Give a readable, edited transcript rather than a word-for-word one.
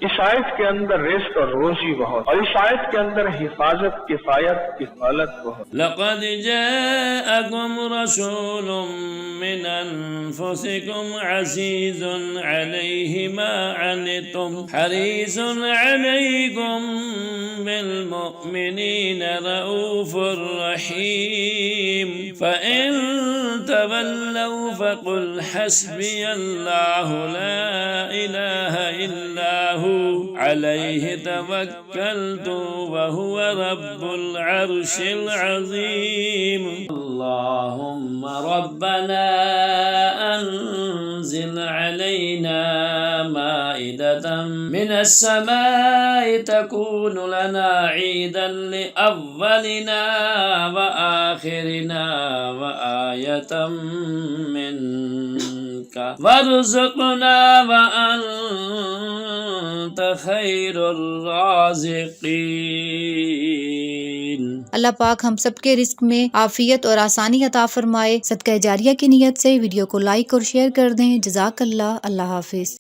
इस आयत के अंदर रिज़्क़ और रोजी बहुत, और इस आयत के अंदर हिफाजत, किफायत, किफालत बहुत। लक़द जाअकुम रसूलुम मिन अनफुसिकुम अज़ीज़ुन अलैहि मा अनित्तुम हरीज़ुन अलैकुम बिल मुमिनीना रऊफ़ुर रहीम फ़इन तवल्लव फ़क़ुल हस्बियल्लाहु ला इलाहा इल्ला हु अलैहि तवक्कलतु व हुवा रब्बुल अर्शिल अज़ीम। अल्लाहुम्मा रब्बना अंज़िल अलैना माइदतम मिनस समाई तकूनु लना ईदन लिअव्वलिना व आखिरिना व आयतम मिनका वरज़ुक़ना व अंत खैरुर राज़िक़ीन। अल्लाह पाक हम सबके रिस्क में आफियत और आसानी अता फरमाए। सदका जारिया की नियत से वीडियो को लाइक और शेयर कर दें। जज़ाकल्लाह। अल्लाह हाफिज।